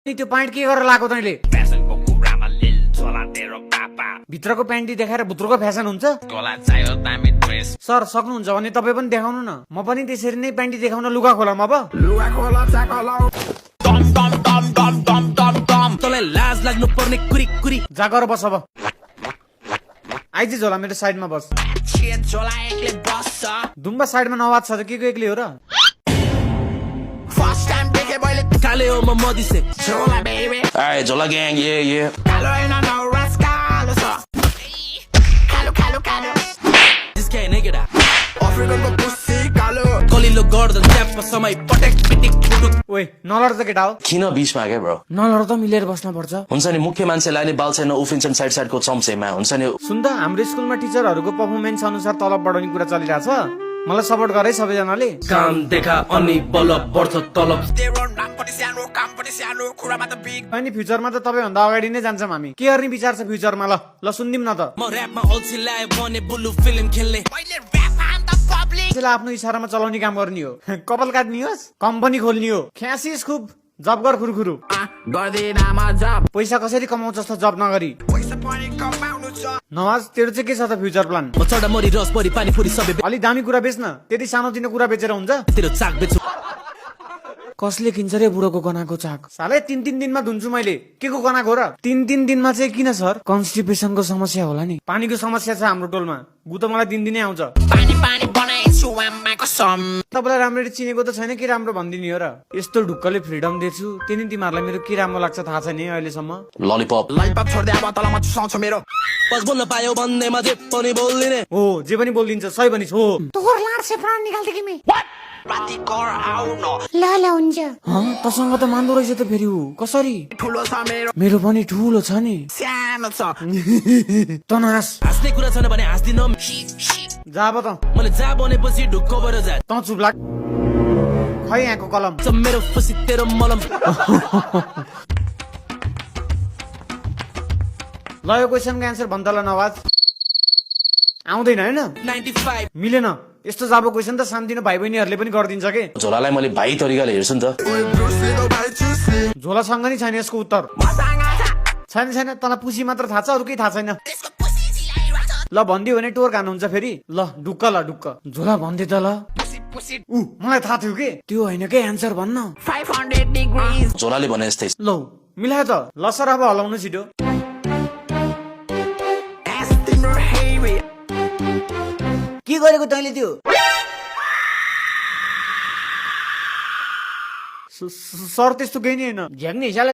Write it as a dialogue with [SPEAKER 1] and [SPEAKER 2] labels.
[SPEAKER 1] नि त्यो प्यान्ट के गरेर लाएको तैँले? भित्रको प्यान्टी देखाएर भित्रको फ्यासन हुन्छ? सर सक्नुहुन्छ भने तपाईँ पनि देखाउनु न, म पनि त्यसरी नै प्यान्टी देखाउन लुगा खोला अब।
[SPEAKER 2] लाज लाग्नु पर्ने कुरी कुरी
[SPEAKER 1] जा गर बस अब। आइज झोला मेरो साइडमा बस। दुम्बा साइडमा नवाज छ के को एक्लै हो र?
[SPEAKER 2] काले हो म मदिसे
[SPEAKER 3] Alright, Zola gang, yeah.
[SPEAKER 2] जिसके नै केटा कलिलो गर्दन च्यापमा समय पटेक पिटिक पुटुक
[SPEAKER 1] ओए नलड त केटा हो,
[SPEAKER 3] किन बिचमा के ब्रो?
[SPEAKER 1] नलड त मिलेर बस्न पर्छ।
[SPEAKER 3] हुन्छ नि मुख्य मान्छेलाई नि बाल छैन उफिन्छन् साइड साइडको चम्चेमा हुन्छ नि।
[SPEAKER 1] सुन त हाम्रो स्कुलमा टिचरहरूको पर्फर्मेन्स अनुसार तलब बढाउने कुरा चलिरहेछ, मलाई सपोर्ट गरे सबैजनाले।
[SPEAKER 2] काम देखा अनि बल बढ्छ तलब
[SPEAKER 1] अनि फ्युचरमा त तपाईँभन्दा अगाडि नै जान्छौँ हामी। के गर्ने विचार छ फ्युचरमा? ल सुनिदिउँ न त।
[SPEAKER 2] म ऱ्यापमा अल्छी ल्याए भने बुलु फिल्म खेल्ने
[SPEAKER 1] त्यसलाई आफ्नो इसारामा चलाउने काम गर्ने हो। कपाल काट्ने होस्, कम्पनी खोल्ने हो, ख्यासिस खुब जब गर खुरुखुरु। पैसा कसरी कमाउँछ जस्तो जब नगरी। नवाज तेरो चाहिँ के छ त फ्युचर प्लान?
[SPEAKER 2] म चढा मरी रस परी पानी पुरी सबै
[SPEAKER 1] अलि दामी कुरा बेच्न, त्यति सानोतिनो कुरा बेचेर हुन्छ?
[SPEAKER 2] तेरो चाक बेच्छु
[SPEAKER 1] कसले किन्छ रे बुढोको गनाको चाक? साले 3-3 दिनमा धुन्छु मैले। के को गनाको हो र? 3-3 दिनमा चाहिँ किन सर? कन्स्टिपेसनको समस्या होला नि। पानीको समस्या छ हाम्रो टोलमा, गु त मलाई दिनदिनै आउँछ। तपाईँलाई राम्ररी चिनेको त छैन, के राम्रो भनिदिने हो र? यस्तो ढुक्कले फ्रिडम दिन्छु, त्यही तिमीहरूलाई मेरो के राम्रो लाग्छ थाहा छैन अहिलेसम्म।
[SPEAKER 3] ललिपप
[SPEAKER 2] बस बोल्न पायो भन्नेमा जे पनि बोल्दिने
[SPEAKER 1] हो जे पनि बोलिदिन्छ, सही भनिस् हो।
[SPEAKER 4] तोहर लाड से प्राण निकाल्दै कि मैं ल हुन्छ
[SPEAKER 1] तसँग त मान्दो रहेछ त फेरि ऊ। कसरी? मेरो पनि ठुलो छ नि। तनास
[SPEAKER 2] हाँस्ने कुरा छैन भने हाँस्दिन
[SPEAKER 1] जा अब त।
[SPEAKER 2] मैले जा बनेपछि ढुक्क भएर जा
[SPEAKER 1] त चुप लाग। खै यहाँको कलम।
[SPEAKER 2] मेरो खुसी तेरो मलम
[SPEAKER 1] ल यो क्वेसनको एन्सर भन्दा नवाज आउँदैन होइन?
[SPEAKER 2] 95
[SPEAKER 1] मिलेन। यस्तो जाबो क्वेसन त सानोतिनो भाइ बहिनीहरूले पनि गरिदिन्छ के।
[SPEAKER 3] झोलालाई मैले भाइ तरिकाले हेर्छु नि त।
[SPEAKER 1] झोलासँग नि छैन यसको उत्तर। छैन तँलाई पुसी मात्र थाहा छ, अरू केही थाहा छैन। ल भनिदियो भने टोर खानुहुन्छ फेरि। ल ढुक्क ल ढुक्क। झोला भनिदिए त ल। मलाई थाहा थियो के त्यो होइन के एन्सर भन्न।
[SPEAKER 4] 500 डिग्री
[SPEAKER 3] झोलाले भने जस्तै
[SPEAKER 1] ल मिलायो त। ल सर अब हलाउनु छिटो। के गरेको तैँले त्यो? सर त्यस्तो केही नि होइन। झ्याग्ने हिसाबले